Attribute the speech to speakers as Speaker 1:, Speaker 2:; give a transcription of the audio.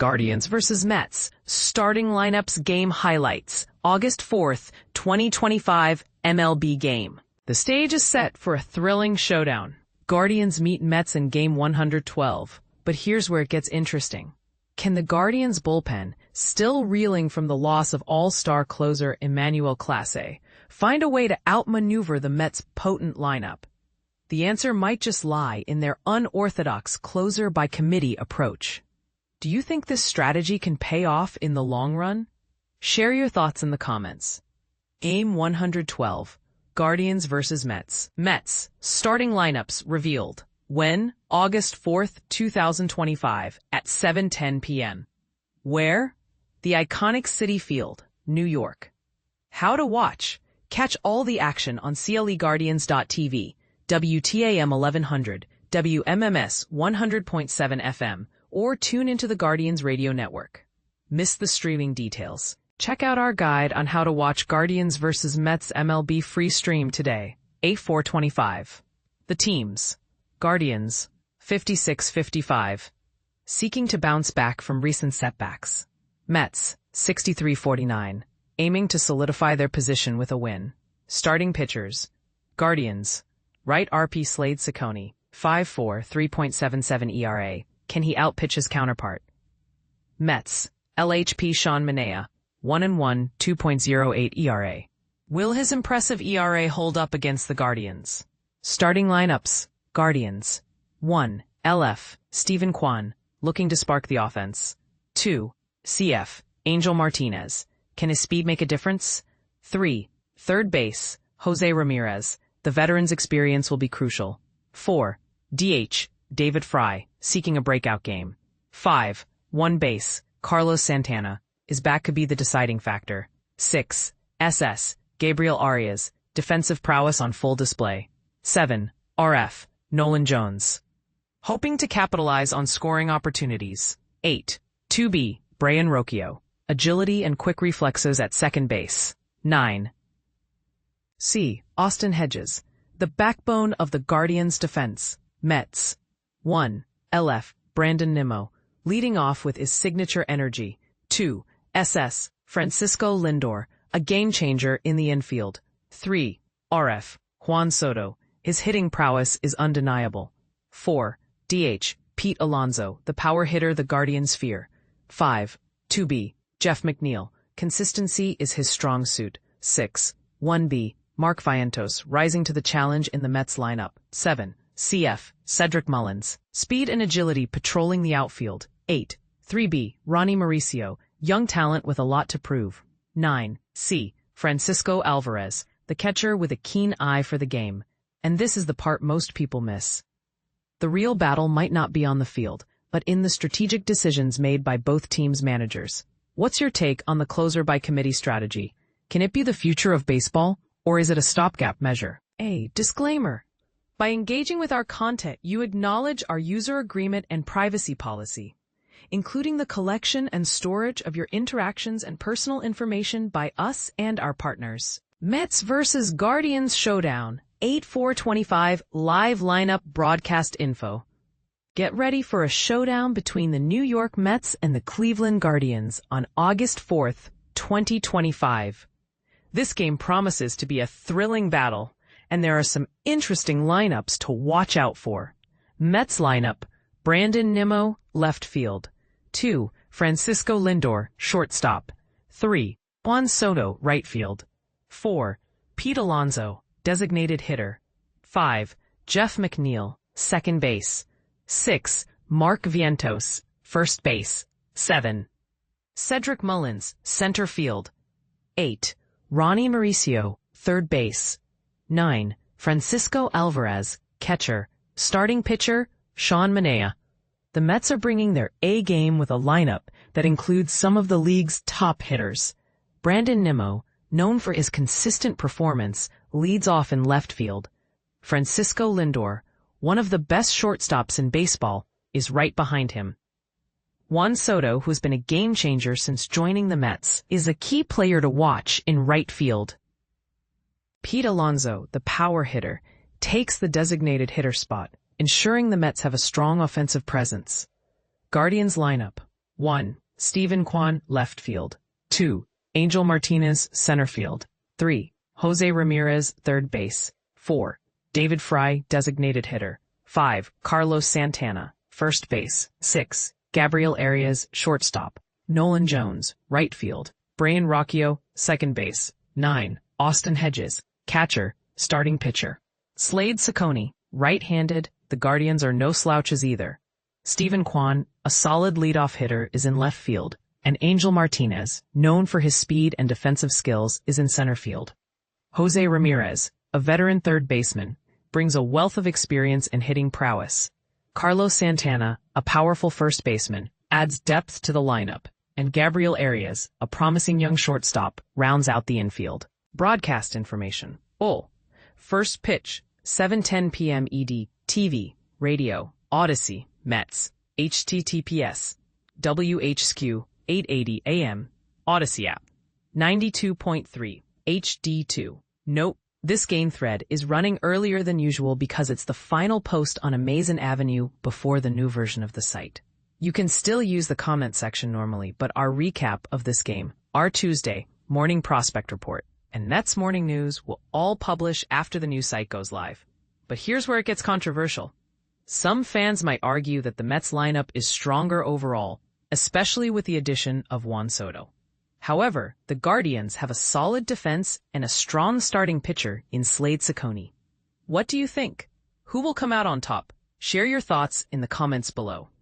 Speaker 1: Guardians vs. Mets, starting lineups game highlights, August 4th, 2025 MLB game. The stage is set for a thrilling showdown. Guardians meet Mets in game 112, but here's where it gets interesting. Can the Guardians bullpen, still reeling from the loss of all-star closer Emmanuel Clase, find a way to outmaneuver the Mets' potent lineup? The answer might just lie in their unorthodox closer-by-committee approach. Do you think this strategy can pay off in the long run? Share your thoughts in the comments. Game 112, Guardians vs. Mets. Mets, starting lineups revealed. When? August 4th, 2025 at 7:10 p.m. Where? The iconic Citi Field, New York. How to watch? Catch all the action on CLEGuardians.tv, WTAM 1100, WMMS 100.7 FM, or tune into the Guardians radio network. Miss the streaming details? Check out our guide on how to watch Guardians vs. Mets MLB free stream today, 8/4/25. The teams. Guardians, 56-55, seeking to bounce back from recent setbacks. Mets, 63-49, aiming to solidify their position with a win. Starting pitchers. Guardians, right RHP Slade Cecconi, 5.4, 3.77 ERA. Can he outpitch his counterpart? Mets, LHP Sean Manaea, 1-1, 2.08 ERA. Will his impressive ERA hold up against the Guardians? Starting lineups. Guardians. 1. LF, Steven Kwan, looking to spark the offense. 2. CF, Angel Martinez. Can his speed make a difference? 3. Third base, Jose Ramirez. The veteran's experience will be crucial. 4. DH, David Fry, seeking a breakout game. 5. 1 base, Carlos Santana. His bat could be the deciding factor. 6. SS, Gabriel Arias, defensive prowess on full display. 7. RF, Nolan Jones, hoping to capitalize on scoring opportunities. 8. 2B, Brayan Rocchio, agility and quick reflexes at second base. 9. C. Austin Hedges, the backbone of the Guardians' defense. Mets. 1. LF, Brandon Nimmo, leading off with his signature energy. 2. SS, Francisco Lindor, a game-changer in the infield. 3. RF, Juan Soto. His hitting prowess is undeniable. 4. DH, Pete Alonso, the power hitter the Guardians fear. 5. 2B, Jeff McNeil. Consistency is his strong suit. 6. 1B, Mark Vientos, rising to the challenge in the Mets lineup. 7. CF, Cedric Mullins, speed and agility patrolling the outfield. 8. 3B, Ronnie Mauricio, young talent with a lot to prove. 9. C. Francisco Alvarez, the catcher with a keen eye for the game. And this is the part most people miss. The real battle might not be on the field, but in the strategic decisions made by both teams' managers. What's your take on the closer-by-committee strategy? Can it be the future of baseball, or is it a stopgap measure? A disclaimer. By engaging with our content, you acknowledge our user agreement and privacy policy, including the collection and storage of your interactions and personal information by us and our partners. Mets vs. Guardians Showdown. 8/4/25 live lineup broadcast info. Get ready for a showdown between the New York Mets and the Cleveland Guardians on August 4th, 2025. This game promises to be a thrilling battle, and there are some interesting lineups to watch out for. Mets lineup, Brandon Nimmo, left field. 2. Francisco Lindor, shortstop. 3. Juan Soto, right field. 4. Pete Alonso, designated hitter. 5. Jeff McNeil, second base. 6. Mark Vientos, first base. 7. Cedric Mullins, center field. 8. Ronnie Mauricio, third base. 9. Francisco Alvarez, catcher. Starting pitcher, Sean Manaea. The Mets are bringing their A game with a lineup that includes some of the league's top hitters. Brandon Nimmo, known for his consistent performance, leads off in left field. Francisco Lindor, one of the best shortstops in baseball, is right behind him. Juan Soto, who's been a game-changer since joining the Mets, is a key player to watch in right field. Pete Alonso, the power hitter, takes the designated hitter spot, ensuring the Mets have a strong offensive presence. Guardians lineup. 1. Steven Kwan, left field. 2. Angel Martinez, center field. 3. Jose Ramirez, third base. 4. David Fry, designated hitter. 5. Carlos Santana, first base. 6. Gabriel Arias, shortstop. Nolan Jones, right field. Brian Rocchio, second base. 9. Austin Hedges, catcher, starting pitcher. Slade Cecconi, right-handed, the Guardians are no slouches either. Steven Kwan, a solid leadoff hitter, is in left field, and Angel Martinez, known for his speed and defensive skills, is in center field. Jose Ramirez, a veteran third baseman, brings a wealth of experience and hitting prowess. Carlos Santana, a powerful first baseman, adds depth to the lineup, and Gabriel Arias, a promising young shortstop, rounds out the infield. Broadcast information. First pitch, 7:10 p.m. ED, TV, radio, Odyssey, Mets, https, WHSQ, 880 AM, Odyssey app, 92.3, HD2. Note, this game thread is running earlier than usual because it's the final post on Amazon Avenue before the new version of the site. You can still use the comment section normally, but our recap of this game, our Tuesday morning prospect report, and Mets morning news will all publish after the new site goes live. But here's where it gets controversial. Some fans might argue that the Mets lineup is stronger overall, especially with the addition of Juan Soto. However, the Guardians have a solid defense and a strong starting pitcher in Slade Cecconi. What do you think? Who will come out on top? Share your thoughts in the comments below.